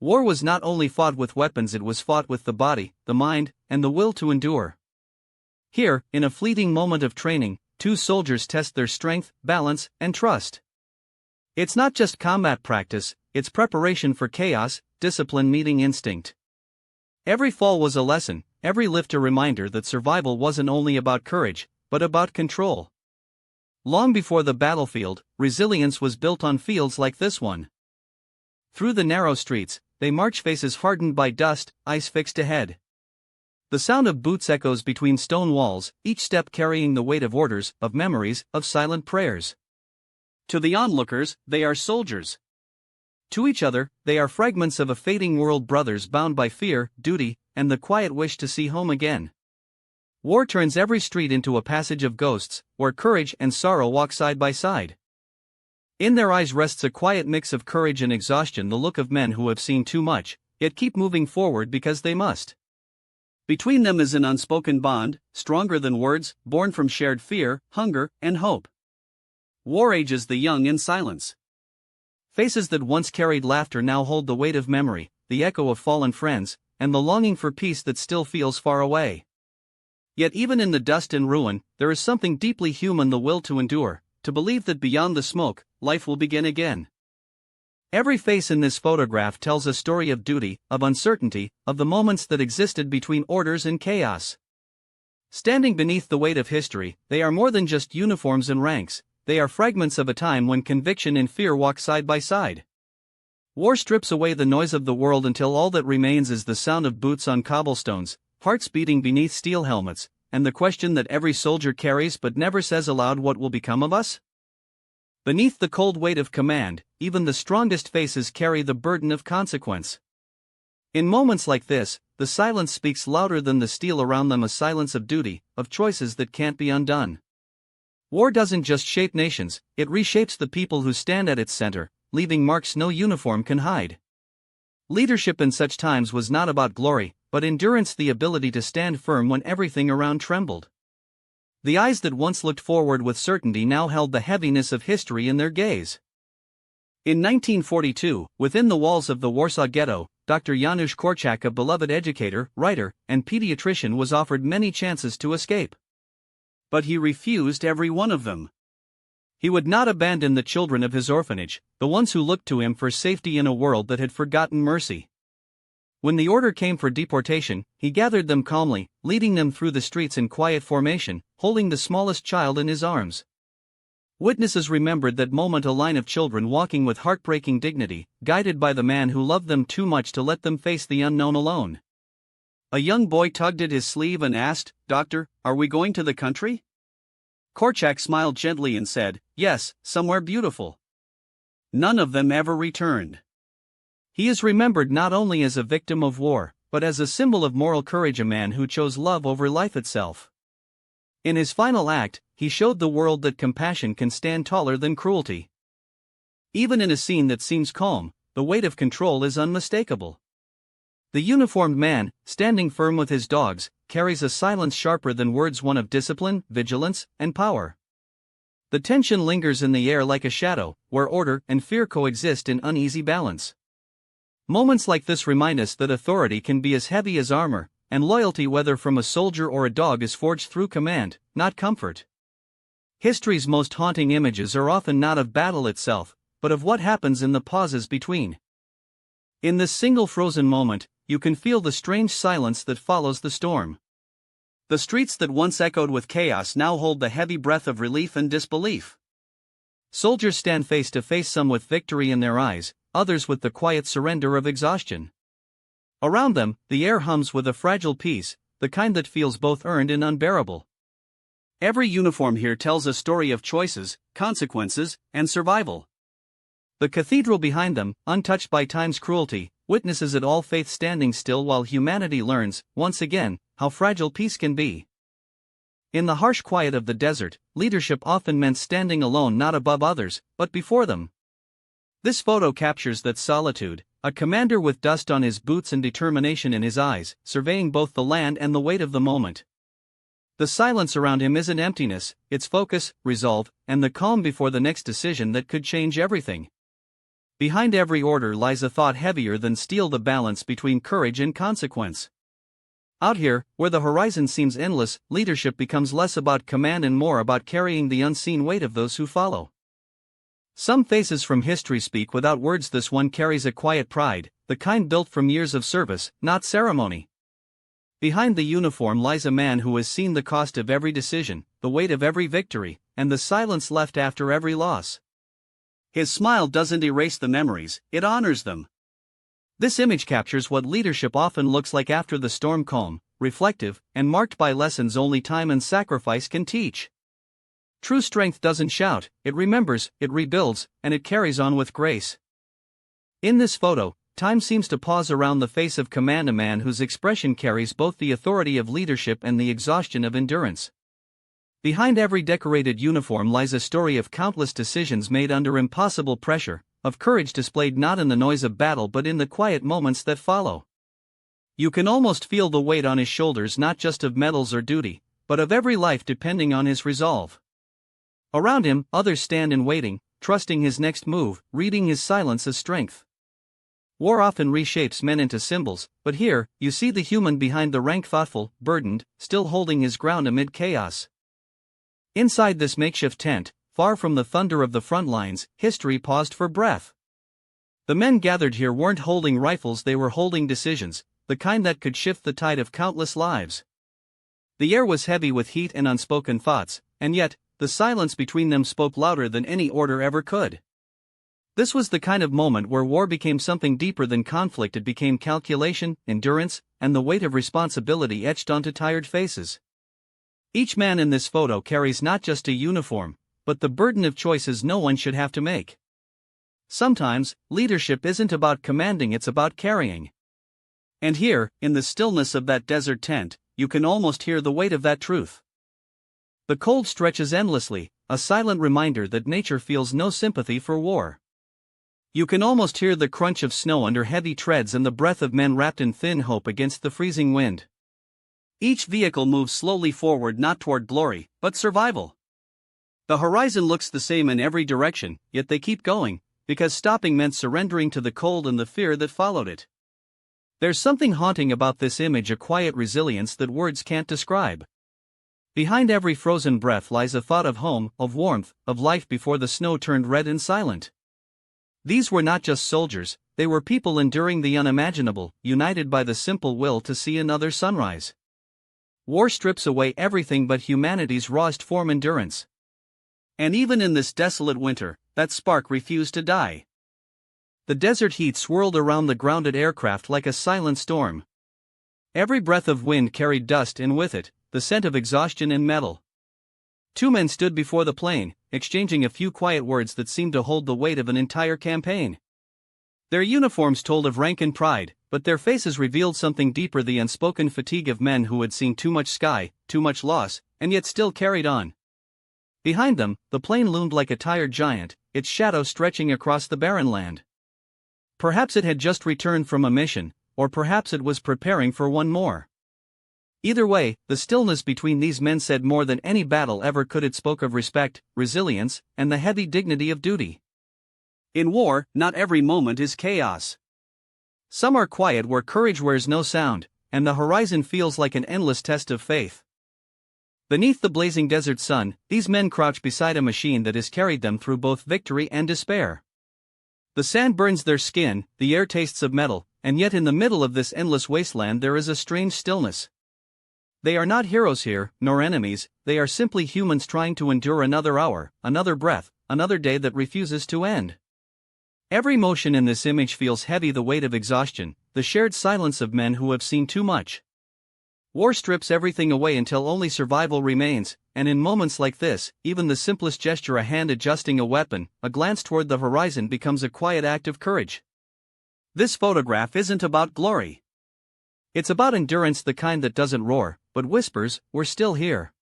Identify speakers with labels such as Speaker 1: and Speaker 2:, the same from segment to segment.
Speaker 1: War was not only fought with weapons, it was fought with the body, the mind, and the will to endure. Here, in a fleeting moment of training, two soldiers test their strength, balance, and trust. It's not just combat practice, it's preparation for chaos, discipline meeting instinct. Every fall was a lesson, every lift a reminder that survival wasn't only about courage, but about control. Long before the battlefield, resilience was built on fields like this one. Through the narrow streets, they march, faces hardened by dust, eyes fixed ahead. The sound of boots echoes between stone walls, each step carrying the weight of orders, of memories, of silent prayers. To the onlookers, they are soldiers. To each other, they are fragments of a fading world, brothers bound by fear, duty, and the quiet wish to see home again. War turns every street into a passage of ghosts, where courage and sorrow walk side by side. In their eyes rests a quiet mix of courage and exhaustion, the look of men who have seen too much, yet keep moving forward because they must. Between them is an unspoken bond, stronger than words, born from shared fear, hunger, and hope. War ages the young in silence. Faces that once carried laughter now hold the weight of memory, the echo of fallen friends, and the longing for peace that still feels far away. Yet even in the dust and ruin, there is something deeply human: the will to endure, to believe that beyond the smoke, life will begin again. Every face in this photograph tells a story of duty, of uncertainty, of the moments that existed between orders and chaos. Standing beneath the weight of history, they are more than just uniforms and ranks, they are fragments of a time when conviction and fear walk side by side. War strips away the noise of the world until all that remains is the sound of boots on cobblestones, hearts beating beneath steel helmets, and the question that every soldier carries but never says aloud: what will become of us? Beneath the cold weight of command, even the strongest faces carry the burden of consequence. In moments like this, the silence speaks louder than the steel around them, a silence of duty, of choices that can't be undone. War doesn't just shape nations, it reshapes the people who stand at its center, leaving marks no uniform can hide. Leadership in such times was not about glory, but endurance, the ability to stand firm when everything around trembled. The eyes that once looked forward with certainty now held the heaviness of history in their gaze. In 1942, within the walls of the Warsaw Ghetto, Dr. Janusz Korczak, a beloved educator, writer, and pediatrician, was offered many chances to escape. But he refused every one of them. He would not abandon the children of his orphanage, the ones who looked to him for safety in a world that had forgotten mercy. When the order came for deportation, he gathered them calmly, leading them through the streets in quiet formation, holding the smallest child in his arms. Witnesses remembered that moment, a line of children walking with heartbreaking dignity, guided by the man who loved them too much to let them face the unknown alone. A young boy tugged at his sleeve and asked, "Doctor, are we going to the country?" Korczak smiled gently and said, "Yes, somewhere beautiful." None of them ever returned. He is remembered not only as a victim of war, but as a symbol of moral courage, a man who chose love over life itself. In his final act, he showed the world that compassion can stand taller than cruelty. Even in a scene that seems calm, the weight of control is unmistakable. The uniformed man, standing firm with his dogs, carries a silence sharper than words, one of discipline, vigilance, and power. The tension lingers in the air like a shadow, where order and fear coexist in uneasy balance. Moments like this remind us that authority can be as heavy as armor, and loyalty, whether from a soldier or a dog, is forged through command, not comfort. History's most haunting images are often not of battle itself, but of what happens in the pauses between. In this single frozen moment, you can feel the strange silence that follows the storm. The streets that once echoed with chaos now hold the heavy breath of relief and disbelief. Soldiers stand face to face, some with victory in their eyes, others with the quiet surrender of exhaustion. Around them, the air hums with a fragile peace, the kind that feels both earned and unbearable. Every uniform here tells a story of choices, consequences, and survival. The cathedral behind them, untouched by time's cruelty, witnesses it all, faith standing still while humanity learns, once again, how fragile peace can be. In the harsh quiet of the desert, leadership often meant standing alone, not above others, but before them. This photo captures that solitude, a commander with dust on his boots and determination in his eyes, surveying both the land and the weight of the moment. The silence around him isn't emptiness, it's focus, resolve, and the calm before the next decision that could change everything. Behind every order lies a thought heavier than steel, the balance between courage and consequence. Out here, where the horizon seems endless, leadership becomes less about command and more about carrying the unseen weight of those who follow. Some faces from history speak without words. This one carries a quiet pride, the kind built from years of service, not ceremony. Behind the uniform lies a man who has seen the cost of every decision, the weight of every victory, and the silence left after every loss. His smile doesn't erase the memories, it honors them. This image captures what leadership often looks like after the storm: calm, reflective, and marked by lessons only time and sacrifice can teach. True strength doesn't shout, it remembers, it rebuilds, and it carries on with grace. In this photo, time seems to pause around the face of command, a man whose expression carries both the authority of leadership and the exhaustion of endurance. Behind every decorated uniform lies a story of countless decisions made under impossible pressure, of courage displayed not in the noise of battle but in the quiet moments that follow. You can almost feel the weight on his shoulders, not just of medals or duty, but of every life depending on his resolve. Around him, others stand in waiting, trusting his next move, reading his silence as strength. War often reshapes men into symbols, but here, you see the human behind the rank, thoughtful, burdened, still holding his ground amid chaos. Inside this makeshift tent, far from the thunder of the front lines, history paused for breath. The men gathered here weren't holding rifles, they were holding decisions, the kind that could shift the tide of countless lives. The air was heavy with heat and unspoken thoughts, and yet, the silence between them spoke louder than any order ever could. This was the kind of moment where war became something deeper than conflict. It became calculation, endurance, and the weight of responsibility etched onto tired faces. Each man in this photo carries not just a uniform, but the burden of choices no one should have to make. Sometimes, leadership isn't about commanding, it's about carrying. And here, in the stillness of that desert tent, you can almost hear the weight of that truth. The cold stretches endlessly, a silent reminder that nature feels no sympathy for war. You can almost hear the crunch of snow under heavy treads and the breath of men wrapped in thin hope against the freezing wind. Each vehicle moves slowly forward, not toward glory, but survival. The horizon looks the same in every direction, yet they keep going, because stopping meant surrendering to the cold and the fear that followed it. There's something haunting about this image, a quiet resilience that words can't describe. Behind every frozen breath lies a thought of home, of warmth, of life before the snow turned red and silent. These were not just soldiers, they were people enduring the unimaginable, united by the simple will to see another sunrise. War strips away everything but humanity's rawest form, endurance. And even in this desolate winter, that spark refused to die. The desert heat swirled around the grounded aircraft like a silent storm. Every breath of wind carried dust, and with it, the scent of exhaustion and metal. Two men stood before the plane, exchanging a few quiet words that seemed to hold the weight of an entire campaign. Their uniforms told of rank and pride, but their faces revealed something deeper, the unspoken fatigue of men who had seen too much sky, too much loss, and yet still carried on. Behind them, the plane loomed like a tired giant, its shadow stretching across the barren land. Perhaps it had just returned from a mission, or perhaps it was preparing for one more. Either way, the stillness between these men said more than any battle ever could. It spoke of respect, resilience, and the heavy dignity of duty. In war, not every moment is chaos. Some are quiet, where courage wears no sound, and the horizon feels like an endless test of faith. Beneath the blazing desert sun, these men crouch beside a machine that has carried them through both victory and despair. The sand burns their skin, the air tastes of metal, and yet in the middle of this endless wasteland there is a strange stillness. They are not heroes here, nor enemies, they are simply humans trying to endure another hour, another breath, another day that refuses to end. Every motion in this image feels heavy, the weight of exhaustion, the shared silence of men who have seen too much. War strips everything away until only survival remains, and in moments like this, even the simplest gesture, a hand adjusting a weapon, a glance toward the horizon, becomes a quiet act of courage. This photograph isn't about glory. It's about endurance, the kind that doesn't roar, but whispers, "We're still here."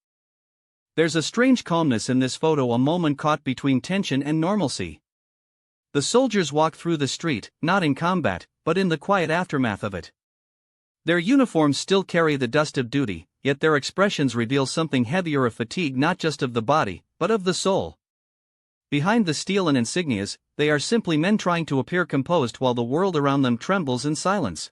Speaker 1: There's a strange calmness in this photo, a moment caught between tension and normalcy. The soldiers walk through the street, not in combat, but in the quiet aftermath of it. Their uniforms still carry the dust of duty, yet their expressions reveal something heavier, of fatigue, not just of the body, but of the soul. Behind the steel and insignias, they are simply men trying to appear composed while the world around them trembles in silence.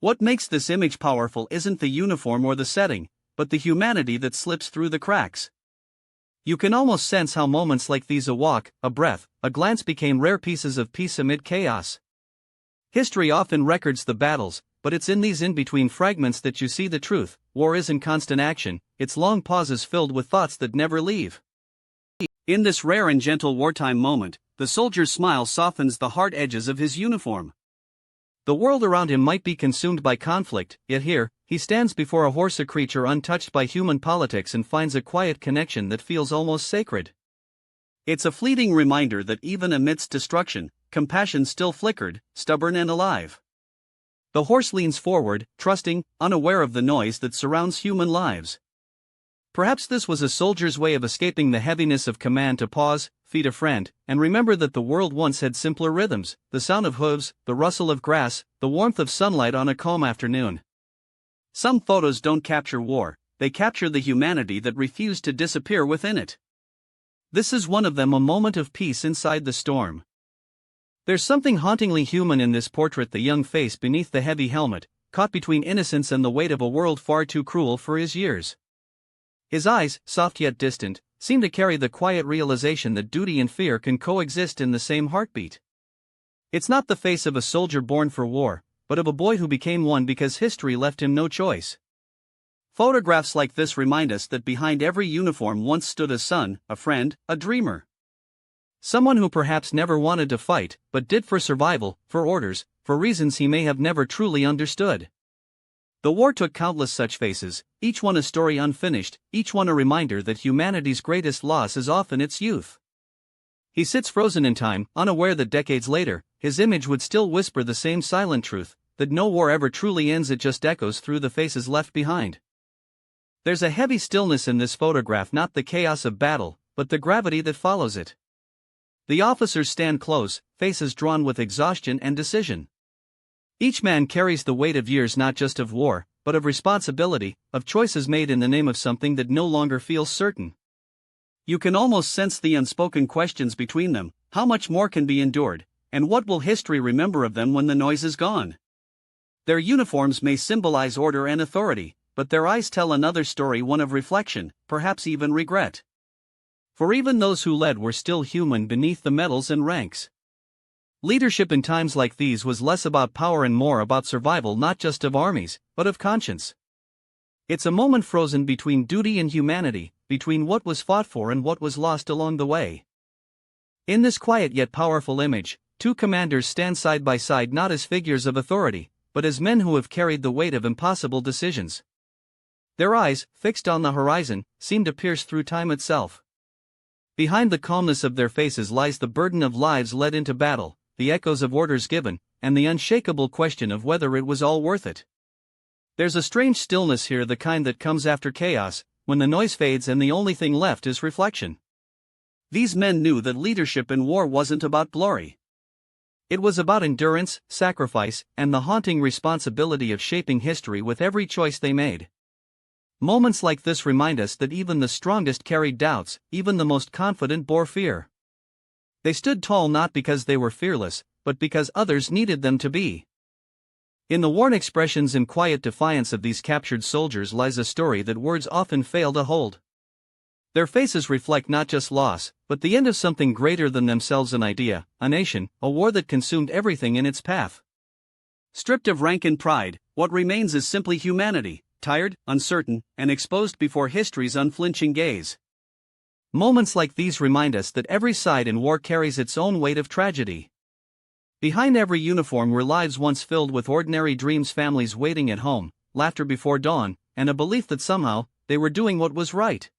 Speaker 1: What makes this image powerful isn't the uniform or the setting, but the humanity that slips through the cracks. You can almost sense how moments like these, a walk, a breath, a glance, became rare pieces of peace amid chaos. History often records the battles, but it's in these in-between fragments that you see the truth. War isn't constant action, it's long pauses filled with thoughts that never leave. In this rare and gentle wartime moment, the soldier's smile softens the hard edges of his uniform. The world around him might be consumed by conflict, yet here, he stands before a horse, a creature untouched by human politics, and finds a quiet connection that feels almost sacred. It's a fleeting reminder that even amidst destruction, compassion still flickered, stubborn and alive. The horse leans forward, trusting, unaware of the noise that surrounds human lives. Perhaps this was a soldier's way of escaping the heaviness of command, to pause, feed a friend, and remember that the world once had simpler rhythms: the sound of hooves, the rustle of grass, the warmth of sunlight on a calm afternoon. Some photos don't capture war, they capture the humanity that refused to disappear within it. This is one of them, a moment of peace inside the storm. There's something hauntingly human in this portrait, the young face beneath the heavy helmet, caught between innocence and the weight of a world far too cruel for his years. His eyes, soft yet distant, seem to carry the quiet realization that duty and fear can coexist in the same heartbeat. It's not the face of a soldier born for war, but of a boy who became one because history left him no choice. Photographs like this remind us that behind every uniform once stood a son, a friend, a dreamer. Someone who perhaps never wanted to fight, but did for survival, for orders, for reasons he may have never truly understood. The war took countless such faces, each one a story unfinished, each one a reminder that humanity's greatest loss is often its youth. He sits frozen in time, unaware that decades later, his image would still whisper the same silent truth, that no war ever truly ends, it just echoes through the faces left behind. There's a heavy stillness in this photograph, not the chaos of battle, but the gravity that follows it. The officers stand close, faces drawn with exhaustion and decision. Each man carries the weight of years, not just of war, but of responsibility, of choices made in the name of something that no longer feels certain. You can almost sense the unspoken questions between them: how much more can be endured, and what will history remember of them when the noise is gone? Their uniforms may symbolize order and authority, but their eyes tell another story, one of reflection, perhaps even regret. For even those who led were still human beneath the medals and ranks. Leadership in times like these was less about power and more about survival, not just of armies, but of conscience. It's a moment frozen between duty and humanity, between what was fought for and what was lost along the way. In this quiet yet powerful image, two commanders stand side by side, not as figures of authority, but as men who have carried the weight of impossible decisions. Their eyes, fixed on the horizon, seem to pierce through time itself. Behind the calmness of their faces lies the burden of lives led into battle, the echoes of orders given, and the unshakable question of whether it was all worth it. There's a strange stillness here, the kind that comes after chaos, when the noise fades and the only thing left is reflection. These men knew that leadership in war wasn't about glory. It was about endurance, sacrifice, and the haunting responsibility of shaping history with every choice they made. Moments like this remind us that even the strongest carried doubts, even the most confident bore fear. They stood tall not because they were fearless, but because others needed them to be. In the worn expressions and quiet defiance of these captured soldiers lies a story that words often fail to hold. Their faces reflect not just loss, but the end of something greater than themselves: an idea, a nation, a war that consumed everything in its path. Stripped of rank and pride, what remains is simply humanity, tired, uncertain, and exposed before history's unflinching gaze. Moments like these remind us that every side in war carries its own weight of tragedy. Behind every uniform were lives once filled with ordinary dreams, families waiting at home, laughter before dawn, and a belief that somehow, they were doing what was right.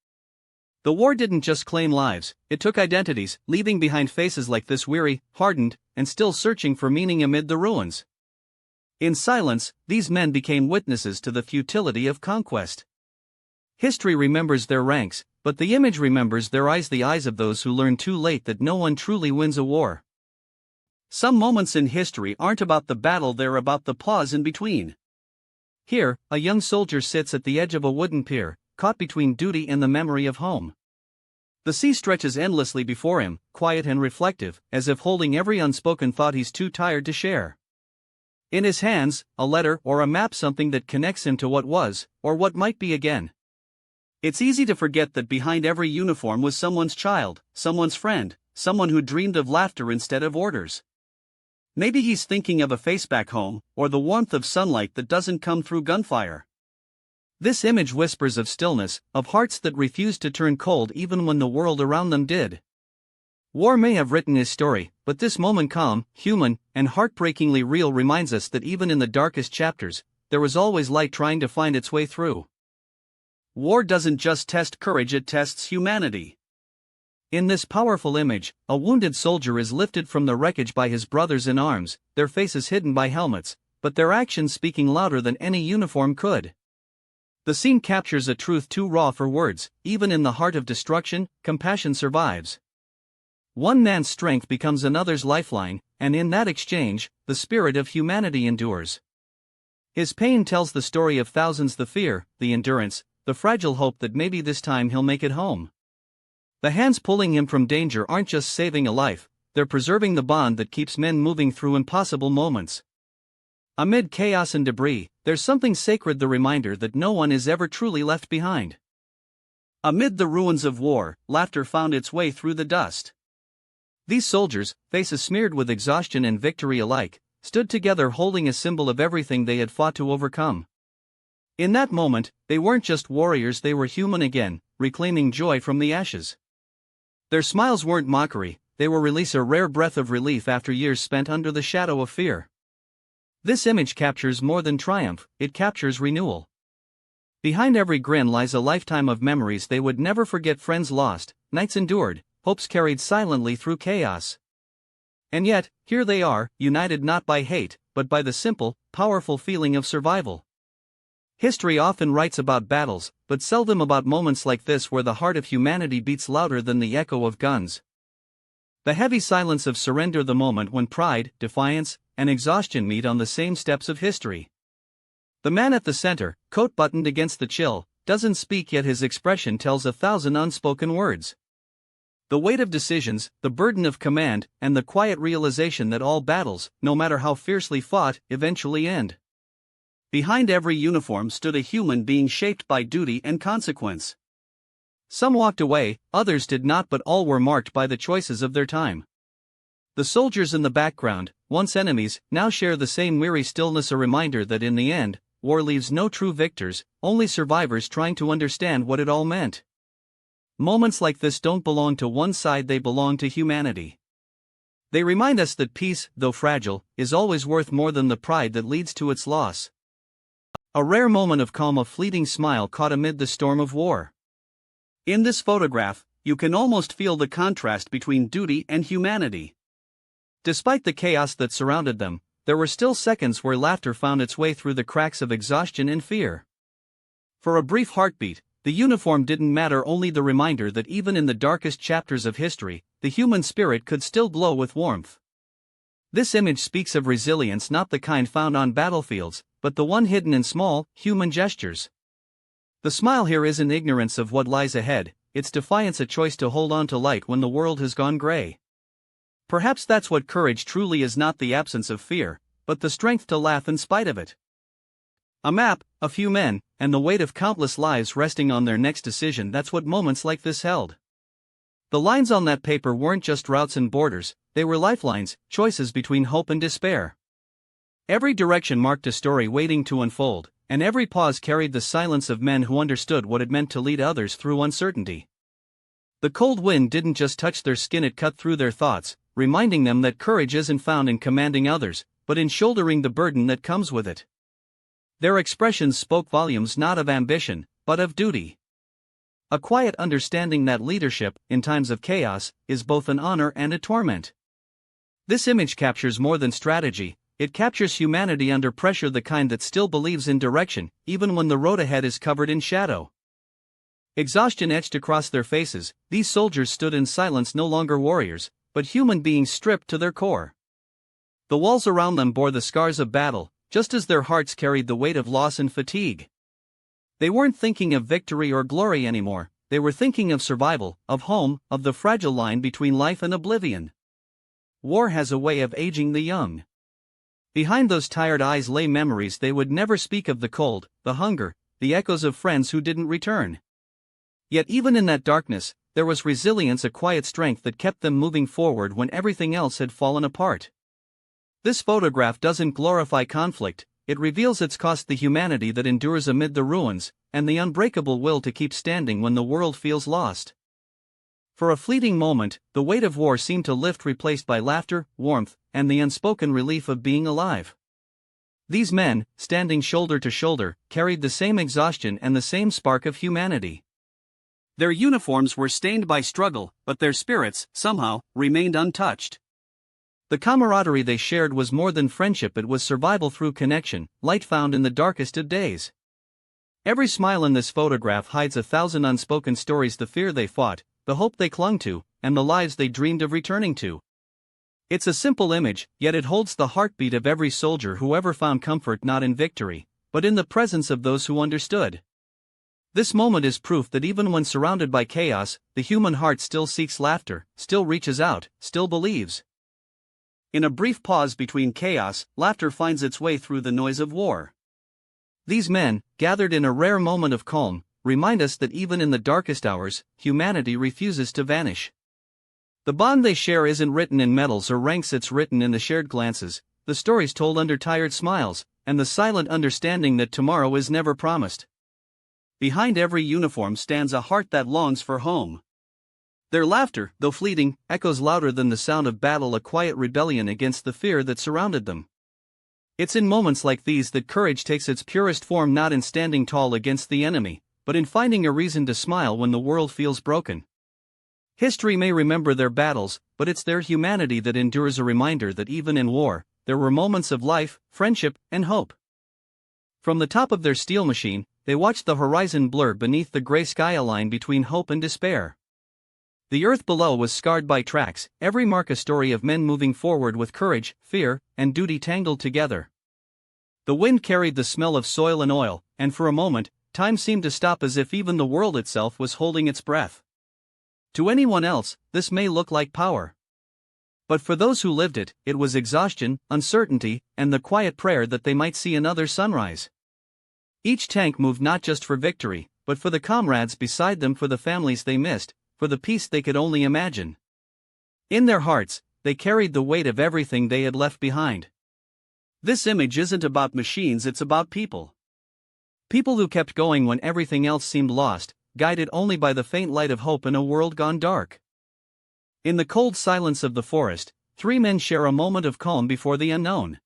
Speaker 1: The war didn't just claim lives, it took identities, leaving behind faces like this, weary, hardened, and still searching for meaning amid the ruins. In silence, these men became witnesses to the futility of conquest. History remembers their ranks, but the image remembers their eyes, the eyes of those who learn too late that no one truly wins a war. Some moments in history aren't about the battle, they're about the pause in between. Here, a young soldier sits at the edge of a wooden pier, caught between duty and the memory of home. The sea stretches endlessly before him, quiet and reflective, as if holding every unspoken thought he's too tired to share. In his hands, a letter or a map, something that connects him to what was, or what might be again. It's easy to forget that behind every uniform was someone's child, someone's friend, someone who dreamed of laughter instead of orders. Maybe he's thinking of a face back home, or the warmth of sunlight that doesn't come through gunfire. This image whispers of stillness, of hearts that refused to turn cold even when the world around them did. War may have written his story, but this moment, calm, human, and heartbreakingly real, reminds us that even in the darkest chapters, there was always light trying to find its way through. War doesn't just test courage, it tests humanity. In this powerful image, a wounded soldier is lifted from the wreckage by his brothers in arms, their faces hidden by helmets, but their actions speaking louder than any uniform could. The scene captures a truth too raw for words. Even in the heart of destruction, compassion survives. One man's strength becomes another's lifeline, and in that exchange, the spirit of humanity endures. His pain tells the story of thousands, the fear, the endurance, the fragile hope that maybe this time he'll make it home. The hands pulling him from danger aren't just saving a life, they're preserving the bond that keeps men moving through impossible moments. Amid chaos and debris, there's something sacred, the reminder that no one is ever truly left behind. Amid the ruins of war, laughter found its way through the dust. These soldiers, faces smeared with exhaustion and victory alike, stood together holding a symbol of everything they had fought to overcome. In that moment, they weren't just warriors, they were human again, reclaiming joy from the ashes. Their smiles weren't mockery, they were release, a rare breath of relief after years spent under the shadow of fear. This image captures more than triumph, it captures renewal. Behind every grin lies a lifetime of memories they would never forget, friends lost, nights endured, hopes carried silently through chaos. And yet, here they are, united not by hate, but by the simple, powerful feeling of survival. History often writes about battles, but seldom about moments like this where the heart of humanity beats louder than the echo of guns. The heavy silence of surrender, the moment when pride, defiance, and exhaustion meet on the same steps of history. The man at the center, coat buttoned against the chill, doesn't speak, yet his expression tells 1,000 unspoken words. The weight of decisions, the burden of command, and the quiet realization that all battles, no matter how fiercely fought, eventually end. Behind every uniform stood a human being shaped by duty and consequence. Some walked away, others did not, but all were marked by the choices of their time. The soldiers in the background, once enemies, now share the same weary stillness, a reminder that in the end, war leaves no true victors, only survivors trying to understand what it all meant. Moments like this don't belong to one side, they belong to humanity. They remind us that peace, though fragile, is always worth more than the pride that leads to its loss. A rare moment of calm, a fleeting smile caught amid the storm of war. In this photograph, you can almost feel the contrast between duty and humanity. Despite the chaos that surrounded them, there were still seconds where laughter found its way through the cracks of exhaustion and fear. For a brief heartbeat, the uniform didn't matter, only the reminder that even in the darkest chapters of history, the human spirit could still glow with warmth. This image speaks of resilience, not the kind found on battlefields, but the one hidden in small, human gestures. The smile here isn't ignorance of what lies ahead, it's defiance, a choice to hold on to light when the world has gone gray. Perhaps that's what courage truly is, not the absence of fear, but the strength to laugh in spite of it. A map, a few men, and the weight of countless lives resting on their next decision, that's what moments like this held. The lines on that paper weren't just routes and borders, they were lifelines, choices between hope and despair. Every direction marked a story waiting to unfold, and every pause carried the silence of men who understood what it meant to lead others through uncertainty. The cold wind didn't just touch their skin, it cut through their thoughts, reminding them that courage isn't found in commanding others, but in shouldering the burden that comes with it. Their expressions spoke volumes, not of ambition, but of duty. A quiet understanding that leadership, in times of chaos, is both an honor and a torment. This image captures more than strategy, it captures humanity under pressure, the kind that still believes in direction, even when the road ahead is covered in shadow. Exhaustion etched across their faces, these soldiers stood in silence, no longer warriors, but human beings stripped to their core. The walls around them bore the scars of battle, just as their hearts carried the weight of loss and fatigue. They weren't thinking of victory or glory anymore, they were thinking of survival, of home, of the fragile line between life and oblivion. War has a way of aging the young. Behind those tired eyes lay memories they would never speak of: the cold, the hunger, the echoes of friends who didn't return. Yet even in that darkness, there was resilience, a quiet strength that kept them moving forward when everything else had fallen apart. This photograph doesn't glorify conflict, it reveals its cost: the humanity that endures amid the ruins, and the unbreakable will to keep standing when the world feels lost. For a fleeting moment, the weight of war seemed to lift, replaced by laughter, warmth, and the unspoken relief of being alive. These men, standing shoulder to shoulder, carried the same exhaustion and the same spark of humanity. Their uniforms were stained by struggle, but their spirits, somehow, remained untouched. The camaraderie they shared was more than friendship, it was survival through connection, light found in the darkest of days. Every smile in this photograph hides 1,000 unspoken stories: the fear they fought, the hope they clung to, and the lives they dreamed of returning to. It's a simple image, yet it holds the heartbeat of every soldier who ever found comfort not in victory, but in the presence of those who understood. This moment is proof that even when surrounded by chaos, the human heart still seeks laughter, still reaches out, still believes. In a brief pause between chaos, laughter finds its way through the noise of war. These men, gathered in a rare moment of calm, remind us that even in the darkest hours, humanity refuses to vanish. The bond they share isn't written in medals or ranks, it's written in the shared glances, the stories told under tired smiles, and the silent understanding that tomorrow is never promised. Behind every uniform stands a heart that longs for home. Their laughter, though fleeting, echoes louder than the sound of battle, a quiet rebellion against the fear that surrounded them. It's in moments like these that courage takes its purest form, not in standing tall against the enemy, but in finding a reason to smile when the world feels broken. History may remember their battles, but it's their humanity that endures, a reminder that even in war, there were moments of life, friendship, and hope. From the top of their steel machine, they watched the horizon blur beneath the gray sky, a line between hope and despair. The earth below was scarred by tracks, every mark a story of men moving forward with courage, fear, and duty tangled together. The wind carried the smell of soil and oil, and for a moment, time seemed to stop, as if even the world itself was holding its breath. To anyone else, this may look like power. But for those who lived it, it was exhaustion, uncertainty, and the quiet prayer that they might see another sunrise. Each tank moved not just for victory, but for the comrades beside them, for the families they missed, for the peace they could only imagine. In their hearts, they carried the weight of everything they had left behind. This image isn't about machines, it's about people. People who kept going when everything else seemed lost, guided only by the faint light of hope in a world gone dark. In the cold silence of the forest, 3 men share a moment of calm before the unknown.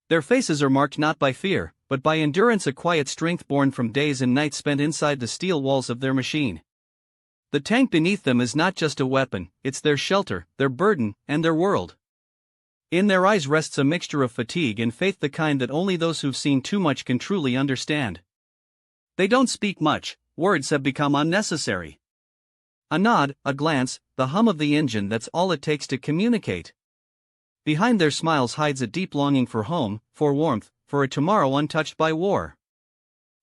Speaker 1: Their faces are marked not by fear, but by endurance, a quiet strength born from days and nights spent inside the steel walls of their machine. The tank beneath them is not just a weapon, it's their shelter, their burden, and their world. In their eyes rests a mixture of fatigue and faith, the kind that only those who've seen too much can truly understand. They don't speak much, words have become unnecessary. A nod, a glance, the hum of the engine, that's all it takes to communicate. Behind their smiles hides a deep longing for home, for warmth, for a tomorrow untouched by war.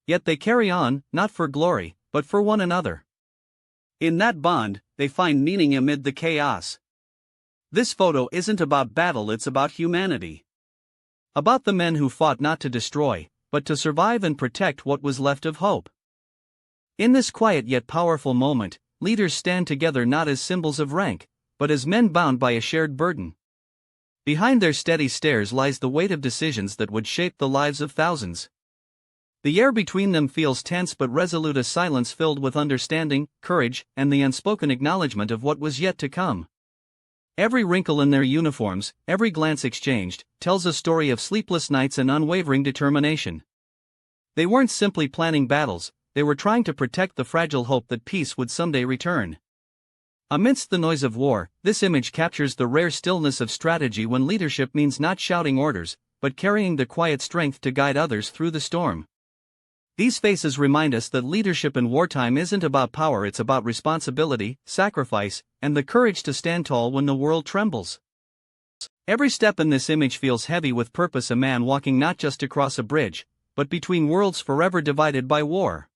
Speaker 1: Yet they carry on, not for glory, but for one another. In that bond, they find meaning amid the chaos. This photo isn't about battle, it's about humanity. About the men who fought not to destroy, but to survive and protect what was left of hope. In this quiet yet powerful moment, leaders stand together not as symbols of rank, but as men bound by a shared burden. Behind their steady stares lies the weight of decisions that would shape the lives of thousands. The air between them feels tense but resolute, a silence filled with understanding, courage, and the unspoken acknowledgement of what was yet to come. Every wrinkle in their uniforms, every glance exchanged, tells a story of sleepless nights and unwavering determination. They weren't simply planning battles, they were trying to protect the fragile hope that peace would someday return. Amidst the noise of war, this image captures the rare stillness of strategy, when leadership means not shouting orders, but carrying the quiet strength to guide others through the storm. These faces remind us that leadership in wartime isn't about power, it's about responsibility, sacrifice, and the courage to stand tall when the world trembles. Every step in this image feels heavy with purpose, a man walking not just across a bridge, but between worlds forever divided by war.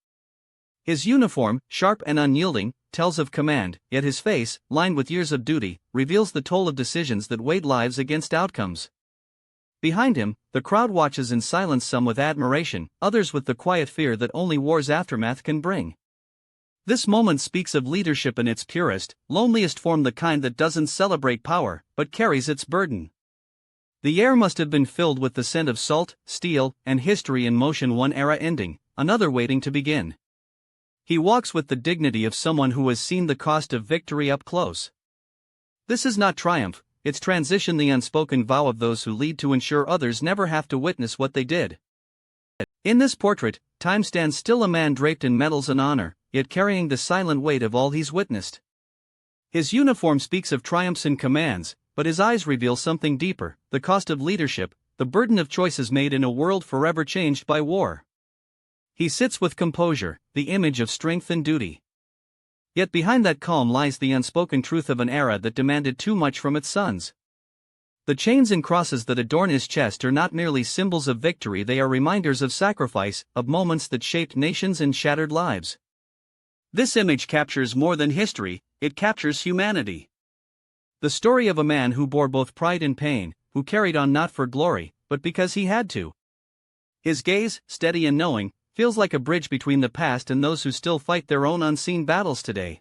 Speaker 1: His uniform, sharp and unyielding, tells of command, yet his face, lined with years of duty, reveals the toll of decisions that weighed lives against outcomes. Behind him, the crowd watches in silence, some with admiration, others with the quiet fear that only war's aftermath can bring. This moment speaks of leadership in its purest, loneliest form, the kind that doesn't celebrate power, but carries its burden. The air must have been filled with the scent of salt, steel, and history in motion, one era ending, another waiting to begin. He walks with the dignity of someone who has seen the cost of victory up close. This is not triumph, it's transition, the unspoken vow of those who lead to ensure others never have to witness what they did. In this portrait, time stands still, a man draped in medals and honor, yet carrying the silent weight of all he's witnessed. His uniform speaks of triumphs and commands, but his eyes reveal something deeper, the cost of leadership, the burden of choices made in a world forever changed by war. He sits with composure, the image of strength and duty. Yet behind that calm lies the unspoken truth of an era that demanded too much from its sons. The chains and crosses that adorn his chest are not merely symbols of victory, they are reminders of sacrifice, of moments that shaped nations and shattered lives. This image captures more than history, it captures humanity. The story of a man who bore both pride and pain, who carried on not for glory, but because he had to. His gaze, steady and knowing, feels like a bridge between the past and those who still fight their own unseen battles today.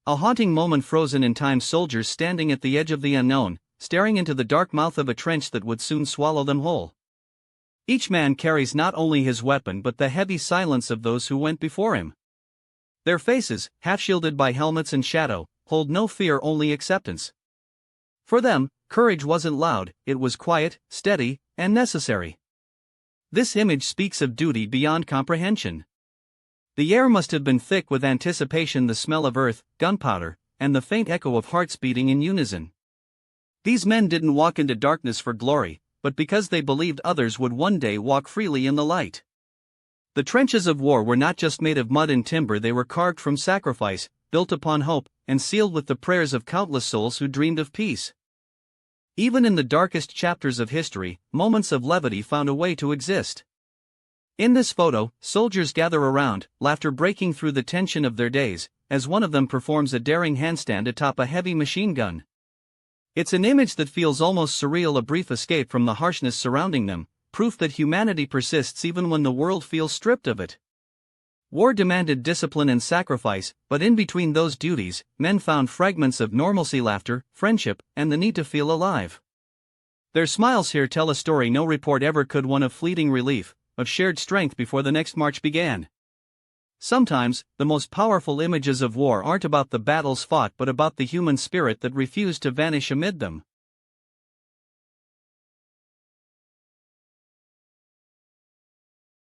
Speaker 1: A haunting moment frozen in time, soldiers standing at the edge of the unknown, staring into the dark mouth of a trench that would soon swallow them whole. Each man carries not only his weapon but the heavy silence of those who went before him. Their faces, half-shielded by helmets and shadow, hold no fear, only acceptance. For them, courage wasn't loud, it was quiet, steady, and necessary. This image speaks of duty beyond comprehension. The air must have been thick with anticipation, the smell of earth, gunpowder, and the faint echo of hearts beating in unison. These men didn't walk into darkness for glory, but because they believed others would one day walk freely in the light. The trenches of war were not just made of mud and timber, they were carved from sacrifice, built upon hope, and sealed with the prayers of countless souls who dreamed of peace. Even in the darkest chapters of history, moments of levity found a way to exist. In this photo, soldiers gather around, laughter breaking through the tension of their days, as one of them performs a daring handstand atop a heavy machine gun. It's an image that feels almost surreal, a brief escape from the harshness surrounding them, proof that humanity persists even when the world feels stripped of it. War demanded discipline and sacrifice, but in between those duties, men found fragments of normalcy, laughter, friendship, and the need to feel alive. Their smiles here tell a story no report ever could, one of fleeting relief, of shared strength before the next march began. Sometimes, the most powerful images of war aren't about the battles fought but about the human spirit that refused to vanish amid them.